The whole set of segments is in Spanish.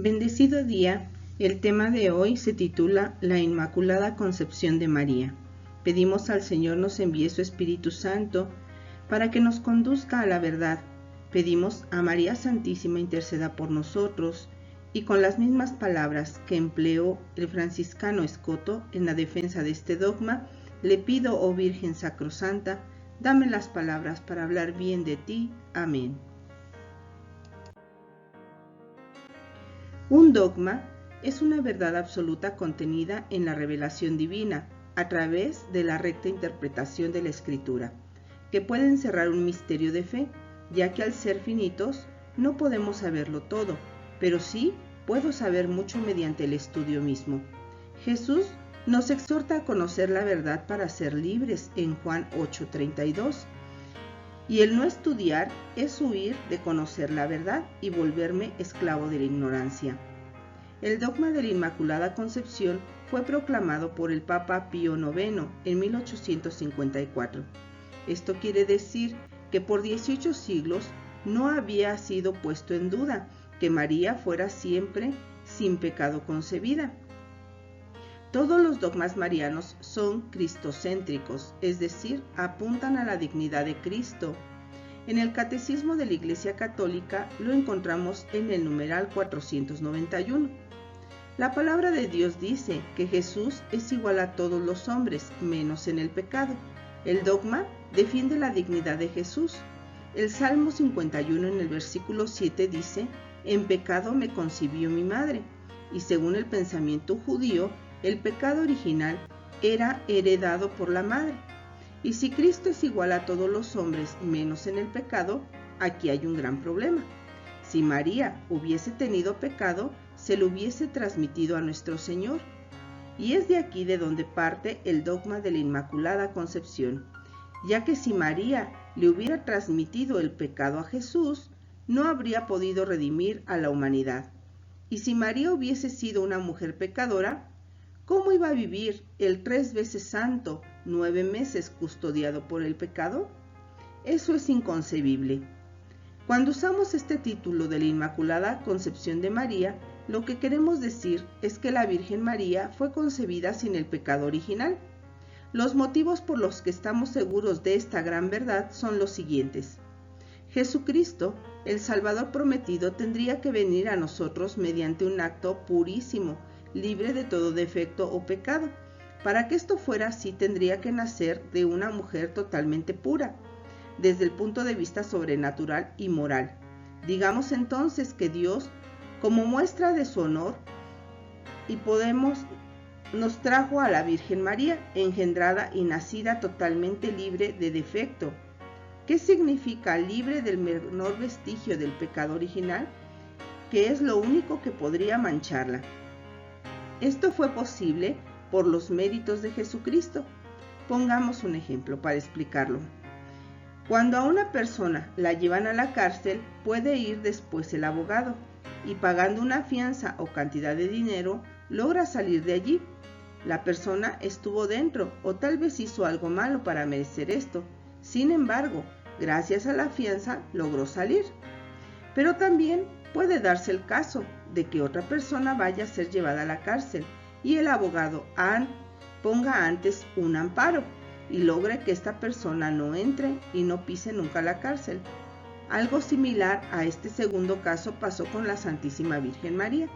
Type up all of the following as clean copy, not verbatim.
Bendecido día, el tema de hoy se titula La Inmaculada Concepción de María. Pedimos al Señor nos envíe su Espíritu Santo para que nos conduzca a la verdad. Pedimos a María Santísima interceda por nosotros y con las mismas palabras que empleó el franciscano Escoto en la defensa de este dogma, le pido, oh Virgen Sacrosanta, dame las palabras para hablar bien de ti. Amén. Un dogma es una verdad absoluta contenida en la revelación divina a través de la recta interpretación de la Escritura, que puede encerrar un misterio de fe, ya que al ser finitos no podemos saberlo todo, pero sí puedo saber mucho mediante el estudio mismo. Jesús nos exhorta a conocer la verdad para ser libres en Juan 8:32. Y el no estudiar es huir de conocer la verdad y volverme esclavo de la ignorancia. El dogma de la Inmaculada Concepción fue proclamado por el Papa Pío IX en 1854. Esto quiere decir que por 18 siglos no había sido puesto en duda que María fuera siempre sin pecado concebida. Todos los dogmas marianos son cristocéntricos, es decir, apuntan a la dignidad de Cristo. En el Catecismo de la Iglesia Católica lo encontramos en el numeral 491. La palabra de Dios dice que Jesús es igual a todos los hombres, menos en el pecado. El dogma defiende la dignidad de Jesús. El Salmo 51 en el versículo 7 dice: en pecado me concibió mi madre. Y según el pensamiento judío, el pecado original era heredado por la madre. Y si Cristo es igual a todos los hombres menos en el pecado, aquí hay un gran problema. Si María hubiese tenido pecado, se lo hubiese transmitido a nuestro Señor. Y es de aquí de donde parte el dogma de la Inmaculada Concepción, ya que si María le hubiera transmitido el pecado a Jesús, no habría podido redimir a la humanidad. Y si María hubiese sido una mujer pecadora, ¿cómo iba a vivir el 3 veces santo, 9 meses custodiado por el pecado? Eso es inconcebible. Cuando usamos este título de la Inmaculada Concepción de María, lo que queremos decir es que la Virgen María fue concebida sin el pecado original. Los motivos por los que estamos seguros de esta gran verdad son los siguientes. Jesucristo, el Salvador prometido, tendría que venir a nosotros mediante un acto purísimo, libre de todo defecto o pecado. Para que esto fuera así, tendría que nacer de una mujer totalmente pura, desde el punto de vista sobrenatural y moral. Digamos entonces que Dios, como muestra de su honor, nos trajo a la Virgen María, engendrada y nacida totalmente libre de defecto. ¿Qué significa libre del menor vestigio del pecado original? Que es lo único que podría mancharla. Esto fue posible por los méritos de Jesucristo. Pongamos un ejemplo para explicarlo. Cuando a una persona la llevan a la cárcel, puede ir después el abogado y pagando una fianza o cantidad de dinero, logra salir de allí. La persona estuvo dentro o tal vez hizo algo malo para merecer esto. Sin embargo, gracias a la fianza logró salir. Pero también puede darse el caso de que otra persona vaya a ser llevada a la cárcel y el abogado ponga antes un amparo y logre que esta persona no entre y no pise nunca la cárcel. Algo similar a este segundo caso pasó con la Santísima Virgen María,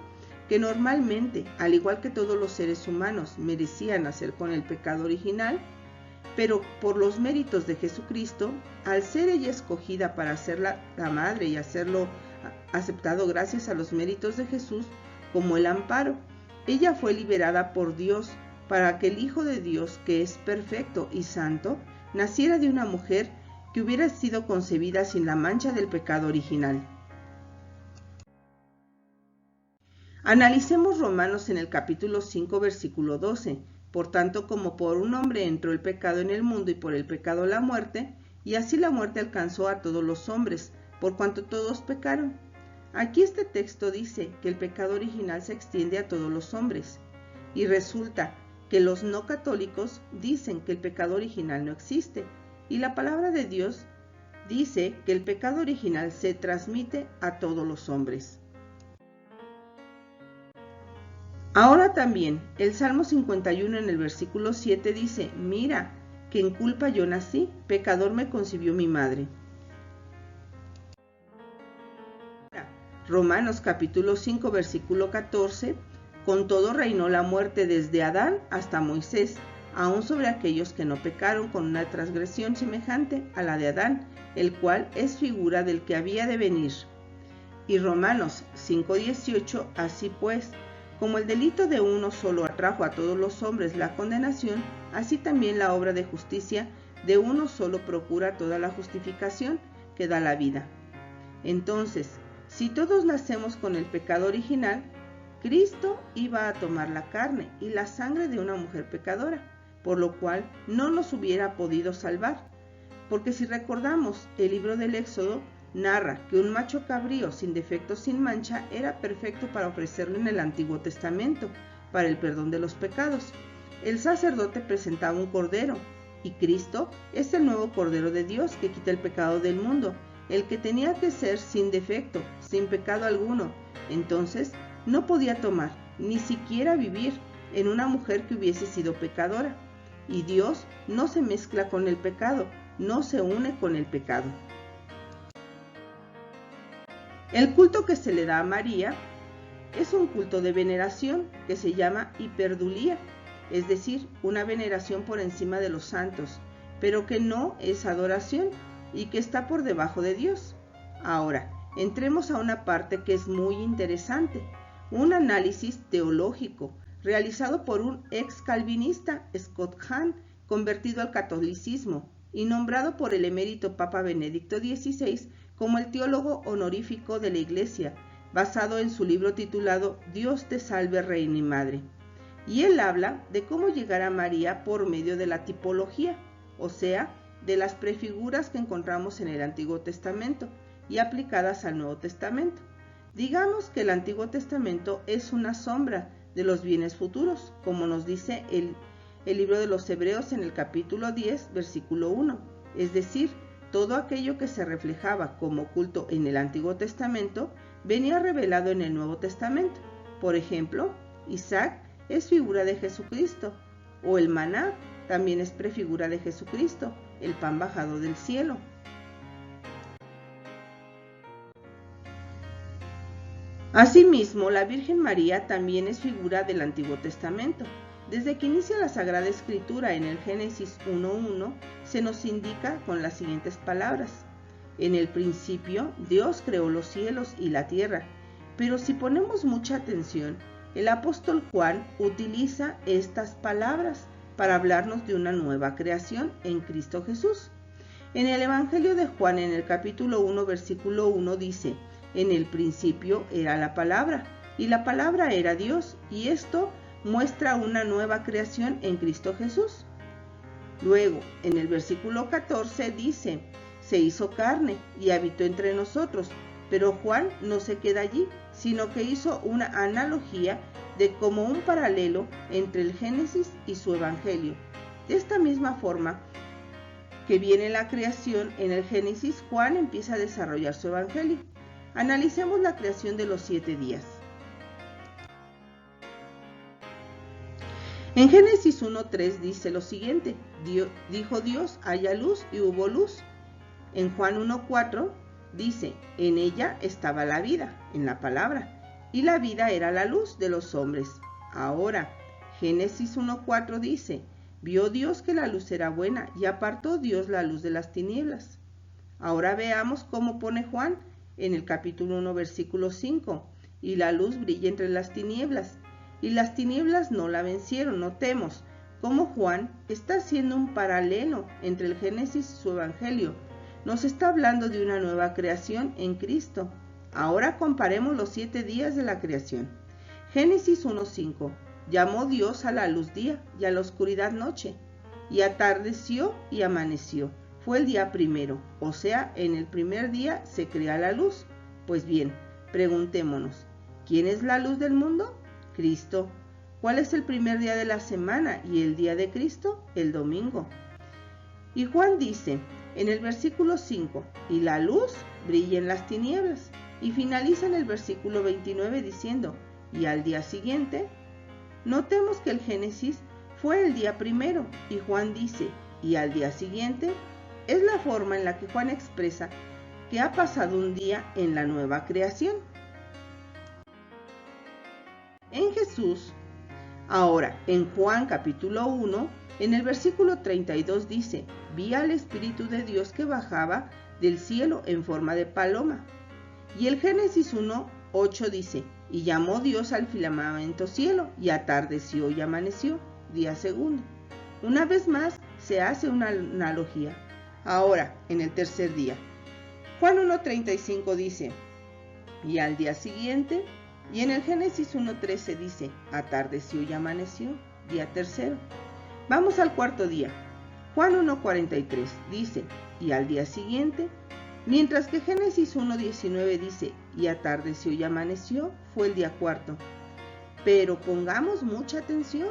que normalmente, al igual que todos los seres humanos, merecía nacer con el pecado original, pero por los méritos de Jesucristo, al ser ella escogida para ser la madre y hacerlo aceptado gracias a los méritos de Jesús como el amparo, ella fue liberada por Dios para que el Hijo de Dios, que es perfecto y santo, naciera de una mujer que hubiera sido concebida sin la mancha del pecado original. Analicemos Romanos en el capítulo 5, versículo 12. Por tanto, como por un hombre entró el pecado en el mundo y por el pecado la muerte, y así la muerte alcanzó a todos los hombres, por cuanto todos pecaron. Aquí este texto dice que el pecado original se extiende a todos los hombres, y resulta que los no católicos dicen que el pecado original no existe, y la palabra de Dios dice que el pecado original se transmite a todos los hombres. Ahora también, el Salmo 51 en el versículo 7 dice, mira, que en culpa yo nací, pecador me concibió mi madre. Romanos capítulo 5 versículo 14, con todo reinó la muerte desde Adán hasta Moisés, aun sobre aquellos que no pecaron con una transgresión semejante a la de Adán, el cual es figura del que había de venir. Y Romanos 5:18, así pues, como el delito de uno solo atrajo a todos los hombres la condenación, así también la obra de justicia de uno solo procura toda la justificación que da la vida. Entonces, si todos nacemos con el pecado original, Cristo iba a tomar la carne y la sangre de una mujer pecadora, por lo cual no nos hubiera podido salvar. Porque si recordamos, el libro del Éxodo narra que un macho cabrío sin defecto, sin mancha, era perfecto para ofrecerlo en el Antiguo Testamento, para el perdón de los pecados. El sacerdote presentaba un cordero, y Cristo es el nuevo Cordero de Dios que quita el pecado del mundo, el que tenía que ser sin defecto, sin pecado alguno. Entonces, no podía tomar, ni siquiera vivir, en una mujer que hubiese sido pecadora. Y Dios no se mezcla con el pecado, no se une con el pecado. El culto que se le da a María es un culto de veneración que se llama hiperdulía, es decir, una veneración por encima de los santos, pero que no es adoración y que está por debajo de Dios. Ahora, entremos a una parte que es muy interesante, un análisis teológico realizado por un ex calvinista, Scott Hahn, convertido al catolicismo y nombrado por el emérito Papa Benedicto XVI como el teólogo honorífico de la Iglesia, basado en su libro titulado Dios te salve, Reina y Madre. Y él habla de cómo llegar a María por medio de la tipología, o sea, de las prefiguras que encontramos en el Antiguo Testamento y aplicadas al Nuevo Testamento. Digamos que el Antiguo Testamento es una sombra de los bienes futuros, como nos dice el libro de los Hebreos en el capítulo 10, versículo 1, es decir, todo aquello que se reflejaba como culto en el Antiguo Testamento venía revelado en el Nuevo Testamento. Por ejemplo, Isaac es figura de Jesucristo, o el maná también es prefigura de Jesucristo, el pan bajado del cielo. Asimismo, la Virgen María también es figura del Antiguo Testamento. Desde que inicia la Sagrada Escritura en el Génesis 1:1, se nos indica con las siguientes palabras. En el principio, Dios creó los cielos y la tierra. Pero si ponemos mucha atención, el apóstol Juan utiliza estas palabras para hablarnos de una nueva creación en Cristo Jesús. En el Evangelio de Juan, en el capítulo 1, versículo 1, dice, en el principio era la palabra, y la palabra era Dios, y esto muestra una nueva creación en Cristo Jesús. Luego, en el versículo 14 dice, se hizo carne y habitó entre nosotros, pero Juan no se queda allí, sino que hizo una analogía de como un paralelo entre el Génesis y su Evangelio. De esta misma forma que viene la creación en el Génesis, Juan empieza a desarrollar su Evangelio. Analicemos la creación de los 7 días. En Génesis 1:3 dice lo siguiente, dijo Dios, haya luz y hubo luz. En Juan 1:4 dice, en ella estaba la vida, en la palabra, y la vida era la luz de los hombres. Ahora, Génesis 1:4 dice, vio Dios que la luz era buena y apartó Dios la luz de las tinieblas. Ahora veamos cómo pone Juan en el capítulo 1, versículo 5, y la luz brilla entre las tinieblas, y las tinieblas no la vencieron. Notemos cómo Juan está haciendo un paralelo entre el Génesis y su Evangelio. Nos está hablando de una nueva creación en Cristo. Ahora comparemos los 7 días de la creación. Génesis 1:5. Llamó Dios a la luz día y a la oscuridad noche, y atardeció y amaneció. Fue el día primero, o sea, en el primer día se crea la luz. Pues bien, preguntémonos, ¿quién es la luz del mundo? Cristo. ¿Cuál es el primer día de la semana y el día de Cristo? El domingo. Y Juan dice en el versículo 5, y la luz brilla en las tinieblas. Y finaliza en el versículo 29 diciendo, y al día siguiente Notemos que el Génesis fue el día primero y Juan dice, y al día siguiente, es la forma en la que Juan expresa que ha pasado un día en la nueva creación. En Jesús, ahora en Juan capítulo 1, en el versículo 32 dice, vi al Espíritu de Dios que bajaba del cielo en forma de paloma. Y el Génesis 1:8 dice, y llamó Dios al firmamento cielo, y atardeció y amaneció, día segundo. Una vez más se hace una analogía. Ahora, en el tercer día. Juan 1:35 dice, y al día siguiente, y en el Génesis 1:13 dice, atardeció y amaneció, día tercero. Vamos al cuarto día. Juan 1:43 dice, y al día siguiente, mientras que Génesis 1:19 dice, y atardeció y amaneció, fue el día cuarto. Pero pongamos mucha atención,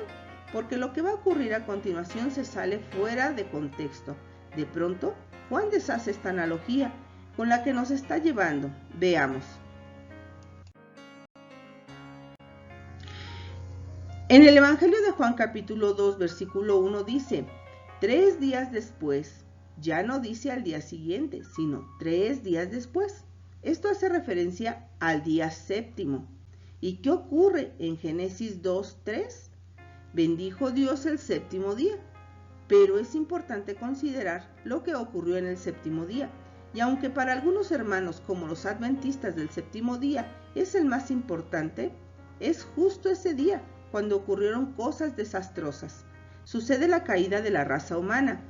porque lo que va a ocurrir a continuación se sale fuera de contexto. De pronto, Juan deshace esta analogía con la que nos está llevando. Veamos. En el Evangelio de Juan capítulo 2, versículo 1 dice, 3 días después, ya no dice al día siguiente, sino 3 días después. Esto hace referencia al día séptimo. ¿Y qué ocurre en Génesis 2:3? Bendijo Dios el séptimo día. Pero es importante considerar lo que ocurrió en el séptimo día. Y aunque para algunos hermanos como los adventistas del séptimo día es el más importante, es justo ese día cuando ocurrieron cosas desastrosas. Sucede la caída de la raza humana.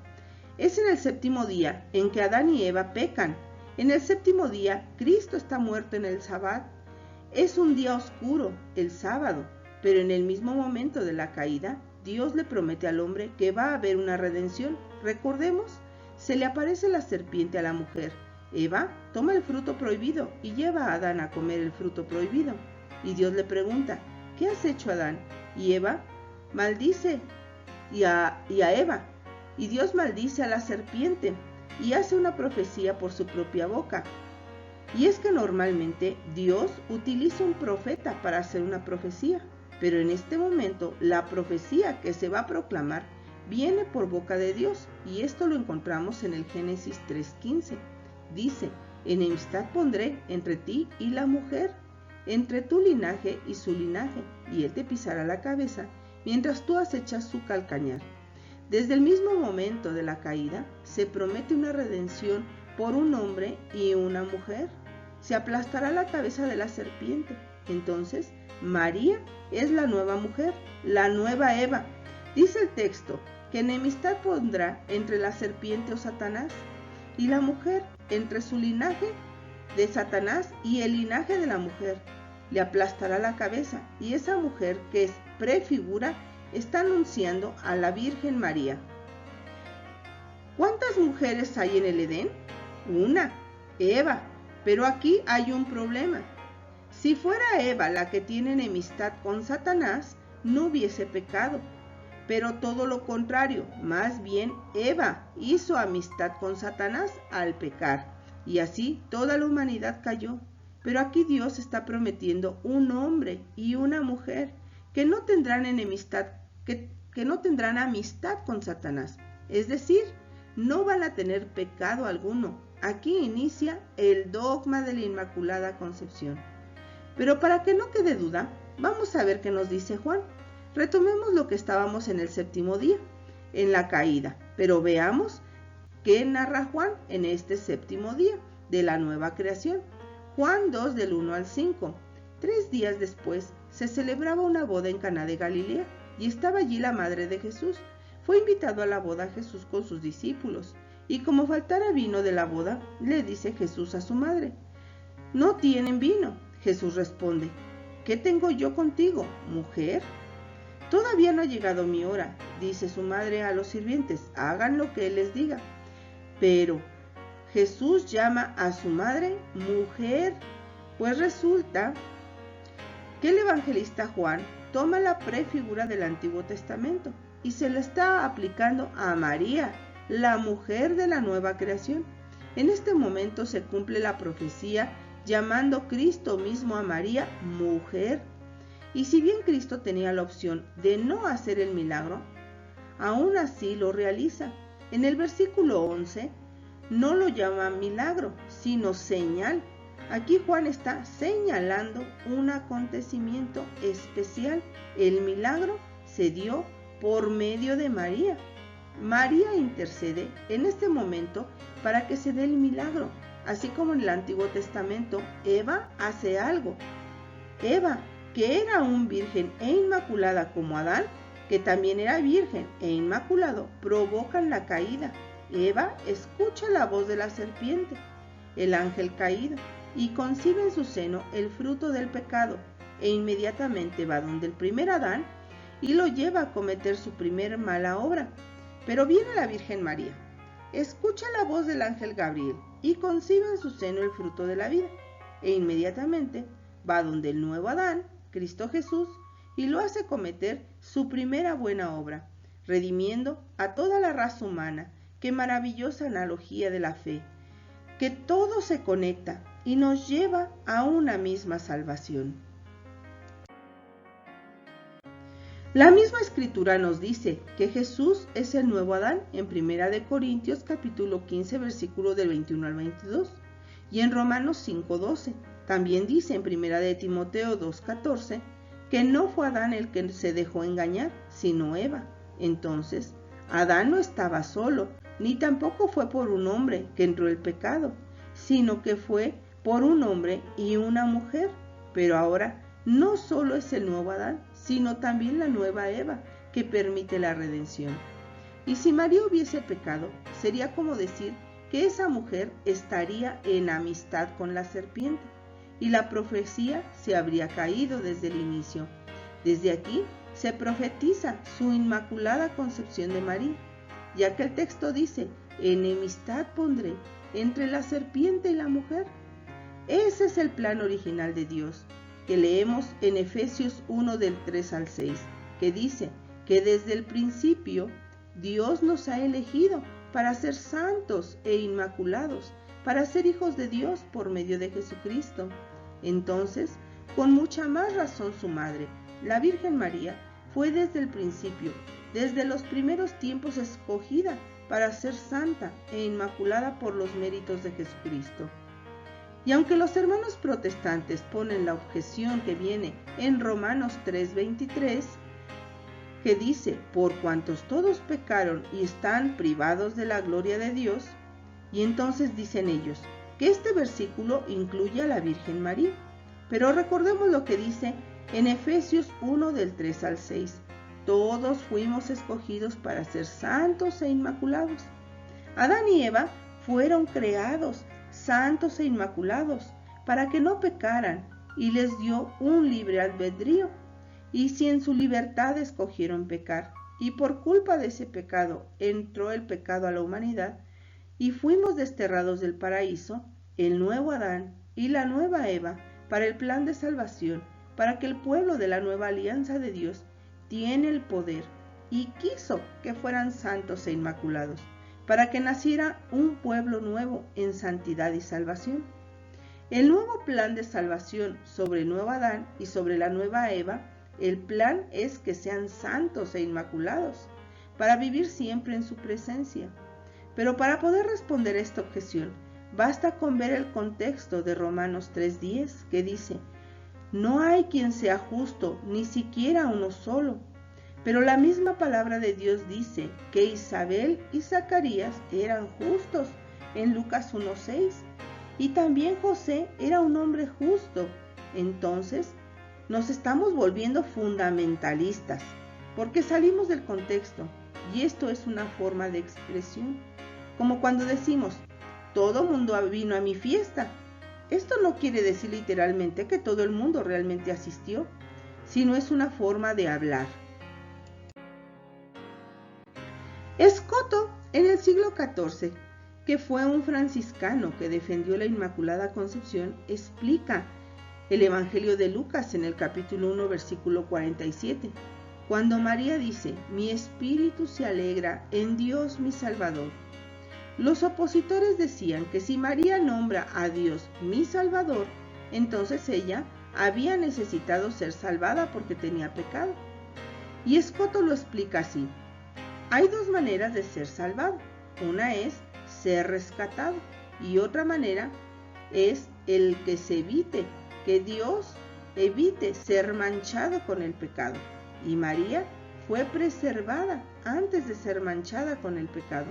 Es en el séptimo día en que Adán y Eva pecan. En el séptimo día, Cristo está muerto en el sábado. Es un día oscuro, el sábado, pero en el mismo momento de la caída, Dios le promete al hombre que va a haber una redención. Recordemos, se le aparece la serpiente a la mujer. Eva toma el fruto prohibido y lleva a Adán a comer el fruto prohibido. Y Dios le pregunta, ¿qué has hecho, Adán? Y Eva maldice y a Eva. Y Dios maldice a la serpiente y hace una profecía por su propia boca. Y es que normalmente Dios utiliza un profeta para hacer una profecía, pero en este momento la profecía que se va a proclamar viene por boca de Dios, y esto lo encontramos en el Génesis 3:15. Dice, enemistad pondré entre ti y la mujer, entre tu linaje y su linaje, y él te pisará la cabeza, mientras tú acechas su calcañar. Desde el mismo momento de la caída, se promete una redención por un hombre y una mujer. Se aplastará la cabeza de la serpiente. Entonces, María es la nueva mujer, la nueva Eva. Dice el texto que enemistad pondrá entre la serpiente o Satanás y la mujer, entre su linaje de Satanás y el linaje de la mujer. Le aplastará la cabeza, y esa mujer, que es prefigura, está anunciando a la Virgen María. ¿Cuántas mujeres hay en el Edén? Una, Eva. Pero aquí hay un problema. Si fuera Eva la que tiene enemistad con Satanás, no hubiese pecado. Pero todo lo contrario, más bien Eva hizo amistad con Satanás al pecar, y así toda la humanidad cayó. Pero aquí Dios está prometiendo un hombre y una mujer que no tendrán enemistad, que no tendrán amistad con Satanás. Es decir, no van a tener pecado alguno. Aquí inicia el dogma de la Inmaculada Concepción. Pero para que no quede duda, vamos a ver qué nos dice Juan. Retomemos lo que estábamos en el séptimo día, en la caída, pero veamos qué narra Juan en este séptimo día de la nueva creación. Juan 2 del 1 al 5. 3 días después se celebraba una boda en Caná de Galilea y estaba allí la madre de Jesús. Fue invitado a la boda Jesús con sus discípulos, y como faltara vino de la boda, le dice Jesús a su madre, «No tienen vino». Jesús responde, «¿Qué tengo yo contigo, mujer? Todavía no ha llegado mi hora», dice su madre a los sirvientes, «hagan lo que él les diga». Pero Jesús llama a su madre mujer, pues resulta que el evangelista Juan toma la prefigura del Antiguo Testamento y se la está aplicando a María, la mujer de la nueva creación. En este momento se cumple la profecía llamando Cristo mismo a María mujer. Y si bien Cristo tenía la opción de no hacer el milagro, aún así lo realiza. En el versículo 11 no lo llama milagro, sino señal. Aquí Juan está señalando un acontecimiento especial. El milagro se dio por medio de María. María intercede en este momento para que se dé el milagro. Así como en el Antiguo Testamento, Eva hace algo. Eva, que era un virgen e inmaculada como Adán, que también era virgen e inmaculado, provocan la caída. Eva escucha la voz de la serpiente, el ángel caído, y concibe en su seno el fruto del pecado, e inmediatamente va donde el primer Adán y lo lleva a cometer su primer mala obra. Pero viene la Virgen María, escucha la voz del ángel Gabriel y concibe en su seno el fruto de la vida, e inmediatamente va donde el nuevo Adán, Cristo Jesús, y lo hace cometer su primera buena obra, redimiendo a toda la raza humana. Qué maravillosa analogía de la fe, que todo se conecta y nos lleva a una misma salvación. La misma escritura nos dice que Jesús es el nuevo Adán en 1 Corintios capítulo 15 versículo del 21 al 22 y en Romanos 5:12. También dice en 1 Timoteo 2:14 que no fue Adán el que se dejó engañar, sino Eva. Entonces, Adán no estaba solo, ni tampoco fue por un hombre que entró el pecado, sino que fue por un hombre y una mujer. Pero ahora no solo es el nuevo Adán, sino también la nueva Eva, que permite la redención. Y si María hubiese pecado, sería como decir que esa mujer estaría en amistad con la serpiente, y la profecía se habría caído desde el inicio. Desde aquí se profetiza su inmaculada concepción de María, ya que el texto dice, enemistad pondré entre la serpiente y la mujer. Ese es el plan original de Dios, que leemos en Efesios 1 del 3 al 6, que dice que desde el principio Dios nos ha elegido para ser santos e inmaculados, para ser hijos de Dios por medio de Jesucristo. Entonces, con mucha más razón su madre, la Virgen María, fue desde el principio, desde los primeros tiempos escogida para ser santa e inmaculada por los méritos de Jesucristo. Y aunque los hermanos protestantes ponen la objeción que viene en Romanos 3:23, que dice, por cuantos todos pecaron y están privados de la gloria de Dios, y entonces dicen ellos que este versículo incluye a la Virgen María. Pero recordemos lo que dice en Efesios 1 del 3 al 6. Todos fuimos escogidos para ser santos e inmaculados. Adán y Eva fueron creados santos e inmaculados para que no pecaran, y les dio un libre albedrío. Y si en su libertad escogieron pecar, y por culpa de ese pecado entró el pecado a la humanidad, y fuimos desterrados del paraíso, el nuevo Adán y la nueva Eva, para el plan de salvación, para que el pueblo de la nueva alianza de Dios tiene el poder y quiso que fueran santos e inmaculados, para que naciera un pueblo nuevo en santidad y salvación. El nuevo plan de salvación sobre el nuevo Adán y sobre la nueva Eva, el plan es que sean santos e inmaculados, para vivir siempre en su presencia. Pero para poder responder a esta objeción, basta con ver el contexto de Romanos 3:10, que dice, no hay quien sea justo, ni siquiera uno solo. Pero la misma palabra de Dios dice que Isabel y Zacarías eran justos en Lucas 1:6, y también José era un hombre justo. Entonces, nos estamos volviendo fundamentalistas, porque salimos del contexto, y esto es una forma de expresión. Como cuando decimos, todo mundo vino a mi fiesta. Esto no quiere decir literalmente que todo el mundo realmente asistió, sino es una forma de hablar. Escoto, en el siglo XIV, que fue un franciscano que defendió la Inmaculada Concepción, explica el Evangelio de Lucas en el capítulo 1, versículo 47, cuando María dice, mi espíritu se alegra en Dios mi Salvador. Los opositores decían que si María nombra a Dios mi Salvador, entonces ella había necesitado ser salvada porque tenía pecado. Y Escoto lo explica así: hay dos maneras de ser salvado. Una es ser rescatado y otra manera es el que se evite, que Dios evite ser manchado con el pecado. Y María fue preservada antes de ser manchada con el pecado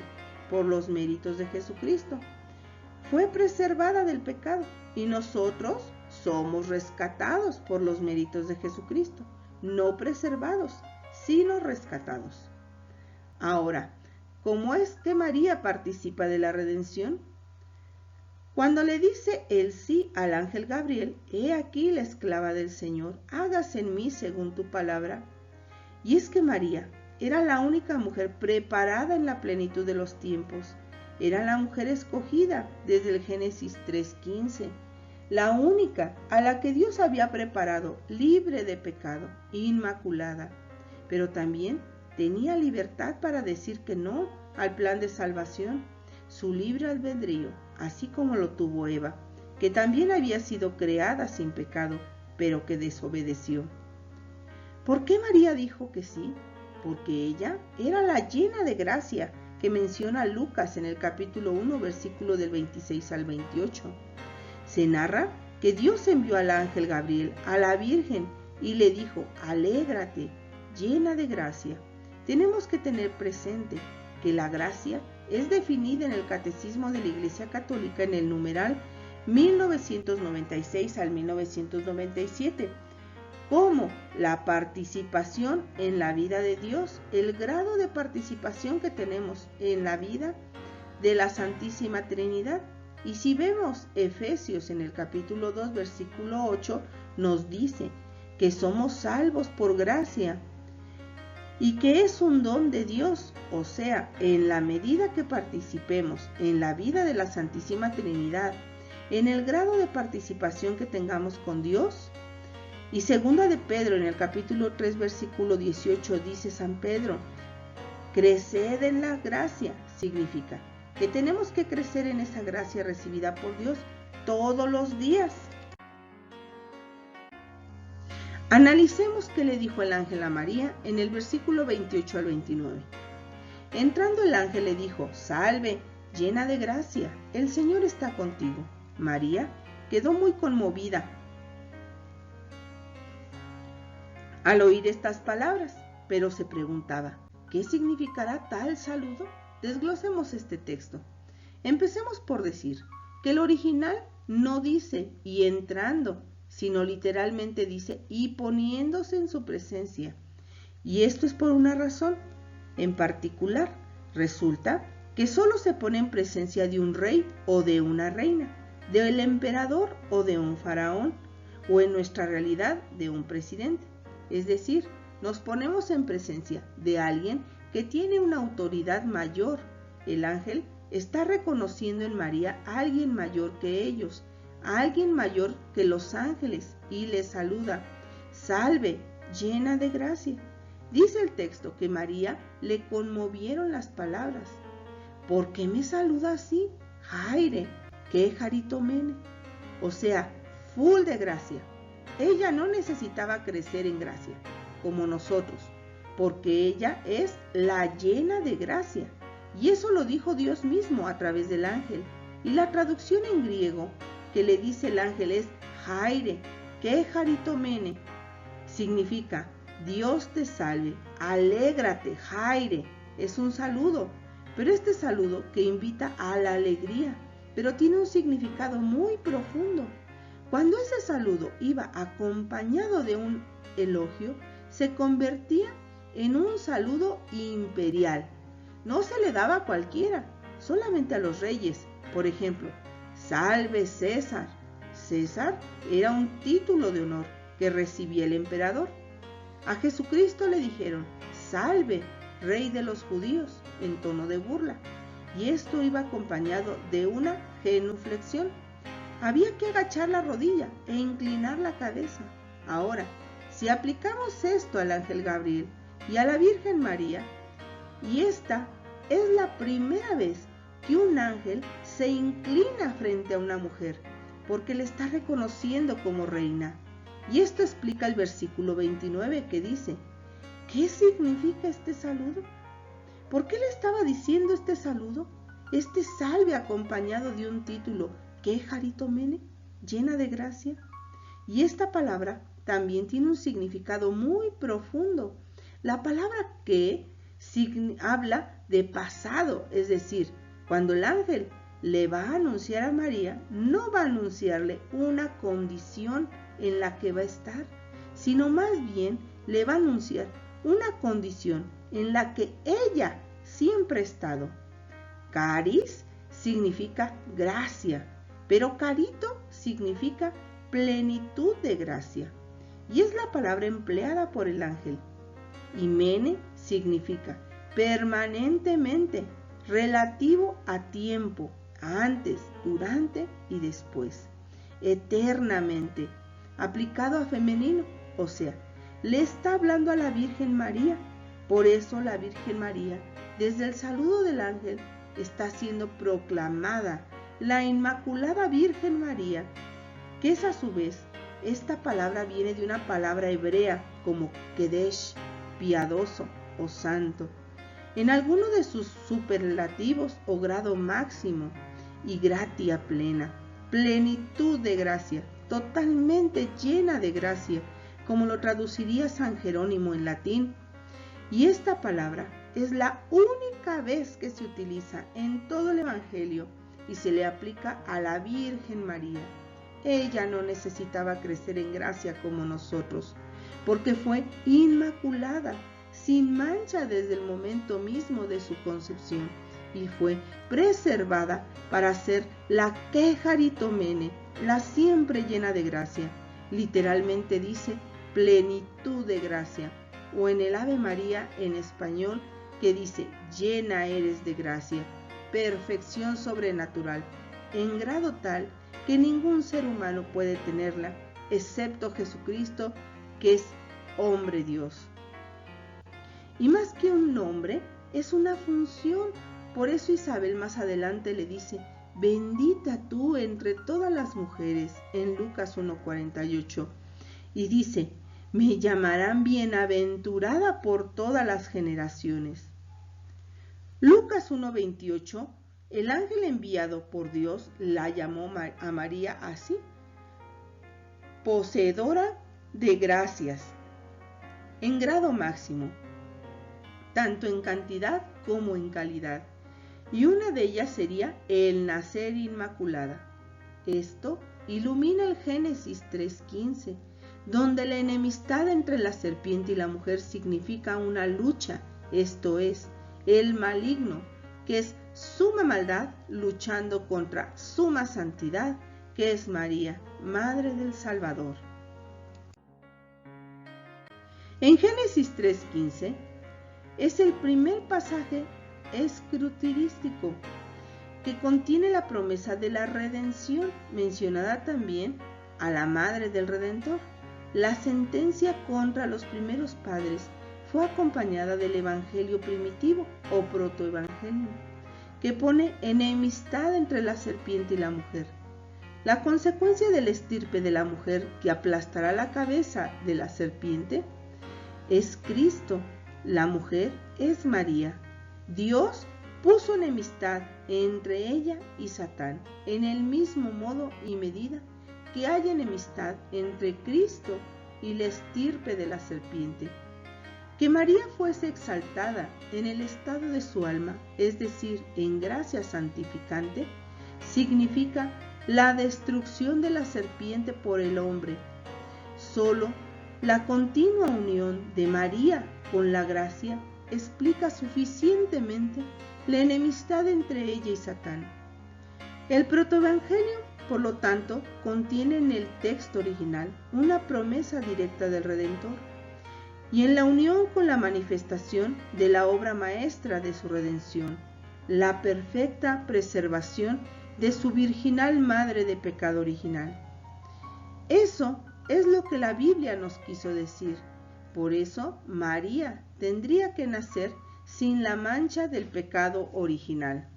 por los méritos de Jesucristo. Fue preservada del pecado y nosotros somos rescatados por los méritos de Jesucristo, no preservados, sino rescatados. Ahora, ¿cómo es que María participa de la redención? Cuando le dice el sí al ángel Gabriel: he aquí la esclava del Señor, hágase en mí según tu palabra. Y es que María era la única mujer preparada en la plenitud de los tiempos. Era la mujer escogida desde el Génesis 3:15, la única a la que Dios había preparado libre de pecado, inmaculada. Pero también tenía libertad para decir que no al plan de salvación, su libre albedrío, así como lo tuvo Eva, que también había sido creada sin pecado, pero que desobedeció. ¿Por qué María dijo que sí? Porque ella era la llena de gracia que menciona Lucas en el capítulo 1, versículo del 26 al 28. Se narra que Dios envió al ángel Gabriel a la Virgen y le dijo: alégrate, llena de gracia. Tenemos que tener presente que la gracia es definida en el Catecismo de la Iglesia Católica en el numeral 1996 al 1997 como la participación en la vida de Dios, el grado de participación que tenemos en la vida de la Santísima Trinidad. Y si vemos Efesios en el capítulo 2, versículo 8, nos dice que somos salvos por gracia y que es un don de Dios, o sea, en la medida que participemos en la vida de la Santísima Trinidad, en el grado de participación que tengamos con Dios. Y segunda de Pedro en el capítulo 3, versículo 18 dice San Pedro: creced en la gracia. Significa que tenemos que crecer en esa gracia recibida por Dios todos los días. Analicemos qué le dijo el ángel a María en el versículo 28 al 29. Entrando el ángel le dijo: salve, llena de gracia, el Señor está contigo. María quedó muy conmovida al oír estas palabras, pero se preguntaba: ¿qué significará tal saludo? Desglosemos este texto. Empecemos por decir que el original no dice y entrando, sino literalmente dice y poniéndose en su presencia. Y esto es por una razón en particular. Resulta que solo se pone en presencia de un rey o de una reina, del emperador o de un faraón, o en nuestra realidad de un presidente. Es decir, nos ponemos en presencia de alguien que tiene una autoridad mayor. El ángel está reconociendo en María a alguien mayor que ellos, a alguien mayor que los ángeles, y le saluda: salve, llena de gracia. Dice el texto que María le conmovieron las palabras. ¿Por qué me saluda así? Jaire, que jaritomene. O sea, full de gracia. Ella no necesitaba crecer en gracia, como nosotros, porque ella es la llena de gracia. Y eso lo dijo Dios mismo a través del ángel. Y la traducción en griego que le dice el ángel es Jaire, que jaritomene. Significa: Dios te salve, alégrate, Jaire. Es un saludo, pero este saludo que invita a la alegría, pero tiene un significado muy profundo. Cuando ese saludo iba acompañado de un elogio, se convertía en un saludo imperial. No se le daba a cualquiera, solamente a los reyes. Por ejemplo, salve César. César era un título de honor que recibía el emperador. A Jesucristo le dijeron: salve, rey de los judíos, en tono de burla. Y esto iba acompañado de una genuflexión. Había que agachar la rodilla e inclinar la cabeza. Ahora, si aplicamos esto al ángel Gabriel y a la Virgen María, y esta es la primera vez que un ángel se inclina frente a una mujer, porque le está reconociendo como reina. Y esto explica el versículo 29 que dice, ¿qué significa este saludo? ¿Por qué le estaba diciendo este saludo? Este salve acompañado de un título, ¿qué jaritomene? Llena de gracia. Y esta palabra también tiene un significado muy profundo. La palabra que habla de pasado, es decir, cuando el ángel le va a anunciar a María, no va a anunciarle una condición en la que va a estar, sino más bien le va a anunciar una condición en la que ella siempre ha estado. Caris significa gracia, pero carito significa plenitud de gracia, y es la palabra empleada por el ángel. Y mene significa permanentemente, relativo a tiempo, antes, durante y después, eternamente, aplicado a femenino, o sea, le está hablando a la Virgen María. Por eso la Virgen María, desde el saludo del ángel, está siendo proclamada la Inmaculada Virgen María, que es a su vez, esta palabra viene de una palabra hebrea como Kedesh, piadoso o santo, en alguno de sus superlativos o grado máximo, y gratia plena, plenitud de gracia, totalmente llena de gracia, como lo traduciría San Jerónimo en latín. Y esta palabra es la única vez que se utiliza en todo el Evangelio y se le aplica a la Virgen María. Ella no necesitaba crecer en gracia como nosotros, porque fue inmaculada, sin mancha desde el momento mismo de su concepción, y fue preservada para ser la quejaritomene, la siempre llena de gracia. Literalmente dice plenitud de gracia, o en el Ave María en español que dice llena eres de gracia, perfección sobrenatural, en grado tal que ningún ser humano puede tenerla, excepto Jesucristo, que es hombre Dios. Y más que un nombre, es una función. Por eso Isabel más adelante le dice, bendita tú entre todas las mujeres, en Lucas 1:48. Y dice, me llamarán bienaventurada por todas las generaciones. Lucas 1:28, el ángel enviado por Dios la llamó a María así, poseedora de gracias, en grado máximo, tanto en cantidad como en calidad. Y una de ellas sería el nacer inmaculada. Esto ilumina el Génesis 3:15, donde la enemistad entre la serpiente y la mujer significa una lucha, esto es, el maligno, que es suma maldad, luchando contra suma santidad, que es María, Madre del Salvador. En Génesis 3:15 es el primer pasaje escrutilístico que contiene la promesa de la redención, mencionada también a la Madre del Redentor. La sentencia contra los primeros padres fue acompañada del Evangelio primitivo o protoevangelio, que pone enemistad entre la serpiente y la mujer. La consecuencia de la estirpe de la mujer que aplastará la cabeza de la serpiente es Cristo. La mujer es María. Dios puso enemistad entre ella y Satán, en el mismo modo y medida que hay enemistad entre Cristo y la estirpe de la serpiente. Que María fuese exaltada en el estado de su alma, es decir, en gracia santificante, significa la destrucción de la serpiente por el hombre. Solo la continua unión de María con la gracia explica suficientemente la enemistad entre ella y Satán. El protoevangelio, por lo tanto, contiene en el texto original una promesa directa del Redentor, y en la unión con la manifestación de la obra maestra de su redención, la perfecta preservación de su virginal madre de pecado original. Eso es lo que la Biblia nos quiso decir. Por eso María tendría que nacer sin la mancha del pecado original.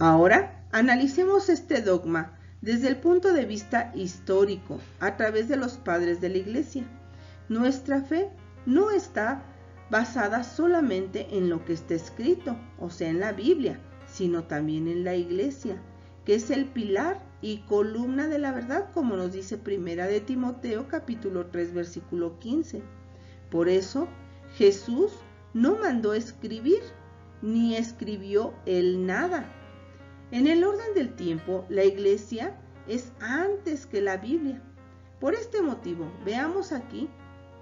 Ahora analicemos este dogma desde el punto de vista histórico, a través de los padres de la Iglesia. Nuestra fe no está basada solamente en lo que está escrito, o sea, en la Biblia, sino también en la Iglesia, que es el pilar y columna de la verdad, como nos dice Primera de Timoteo, capítulo 3, versículo 15. Por eso, Jesús no mandó escribir, ni escribió él nada. En el orden del tiempo, la Iglesia es antes que la Biblia. Por este motivo, veamos aquí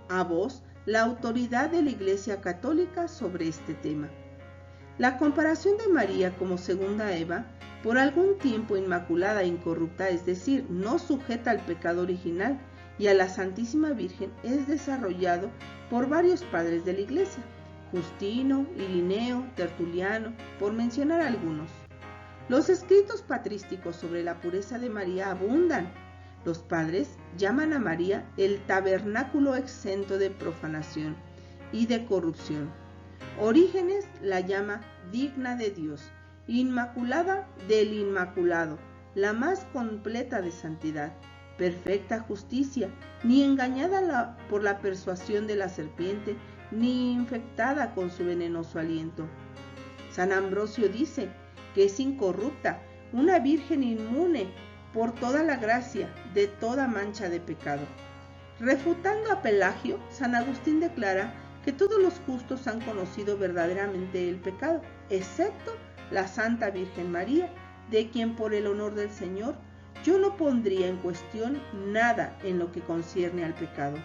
a vos la autoridad de la Iglesia Católica sobre este tema. La comparación de María como segunda Eva, por algún tiempo inmaculada e incorrupta, es decir, no sujeta al pecado original, y a la Santísima Virgen, es desarrollado por varios padres de la Iglesia, Justino, Irineo, Tertuliano, por mencionar algunos. Los escritos patrísticos sobre la pureza de María abundan. Los padres llaman a María el tabernáculo exento de profanación y de corrupción. Orígenes la llama digna de Dios, inmaculada del Inmaculado, la más completa de santidad, perfecta justicia, ni engañada por la persuasión de la serpiente, ni infectada con su venenoso aliento. San Ambrosio dice que es incorrupta, una virgen inmune por toda la gracia, de toda mancha de pecado. Refutando a Pelagio, San Agustín declara que todos los justos han conocido verdaderamente el pecado, excepto la Santa Virgen María, de quien por el honor del Señor yo no pondría en cuestión nada en lo que concierne al pecado.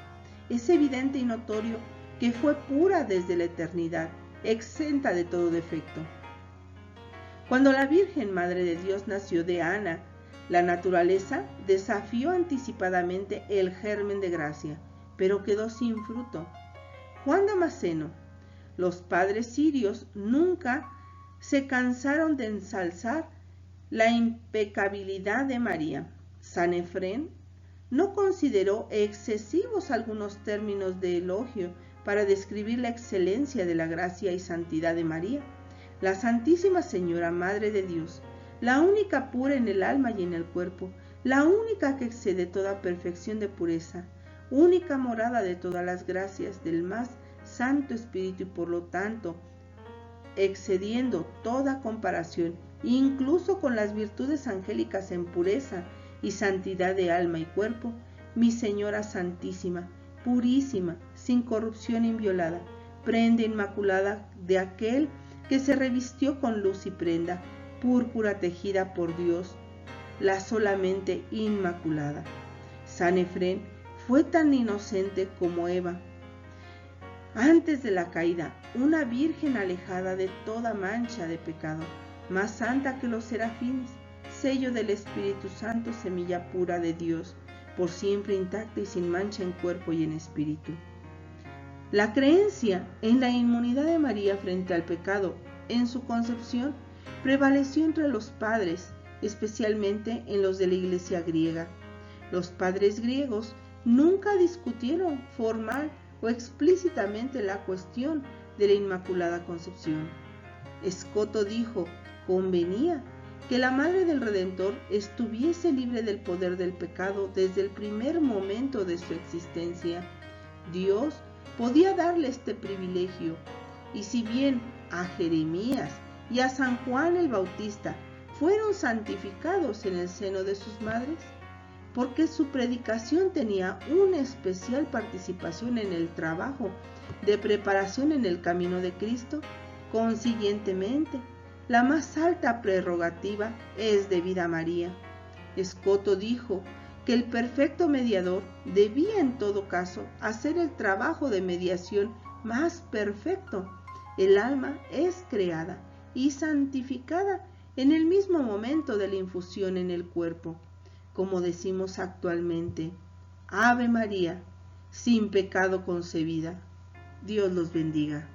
Es evidente y notorio que fue pura desde la eternidad, exenta de todo defecto. Cuando la Virgen Madre de Dios nació de Ana, la naturaleza desafió anticipadamente el germen de gracia, pero quedó sin fruto. Juan Damasceno: los padres sirios nunca se cansaron de ensalzar la impecabilidad de María. San Efrén no consideró excesivos algunos términos de elogio para describir la excelencia de la gracia y santidad de María, la Santísima Señora Madre de Dios, la única pura en el alma y en el cuerpo, la única que excede toda perfección de pureza, única morada de todas las gracias del más Santo Espíritu y por lo tanto excediendo toda comparación, incluso con las virtudes angélicas en pureza y santidad de alma y cuerpo, mi Señora Santísima, purísima, sin corrupción inviolada, prenda inmaculada de aquel que se revistió con luz y prenda, púrpura tejida por Dios, la solamente inmaculada. San Efrén fue tan inocente como Eva. Antes de la caída, una virgen alejada de toda mancha de pecado, más santa que los serafines, sello del Espíritu Santo, semilla pura de Dios, por siempre intacta y sin mancha en cuerpo y en espíritu. La creencia en la inmunidad de María frente al pecado en su concepción prevaleció entre los padres, especialmente en los de la Iglesia griega. Los padres griegos nunca discutieron formal o explícitamente la cuestión de la Inmaculada Concepción. Escoto dijo: convenía que la Madre del Redentor estuviese libre del poder del pecado desde el primer momento de su existencia. Dios podía darle este privilegio, y si bien a Jeremías y a San Juan el Bautista fueron santificados en el seno de sus madres, porque su predicación tenía una especial participación en el trabajo de preparación en el camino de Cristo, consiguientemente, la más alta prerrogativa es debida a María. Escoto dijo que el perfecto mediador debía en todo caso hacer el trabajo de mediación más perfecto. El alma es creada y santificada en el mismo momento de la infusión en el cuerpo. Como decimos actualmente: Ave María, sin pecado concebida. Dios los bendiga.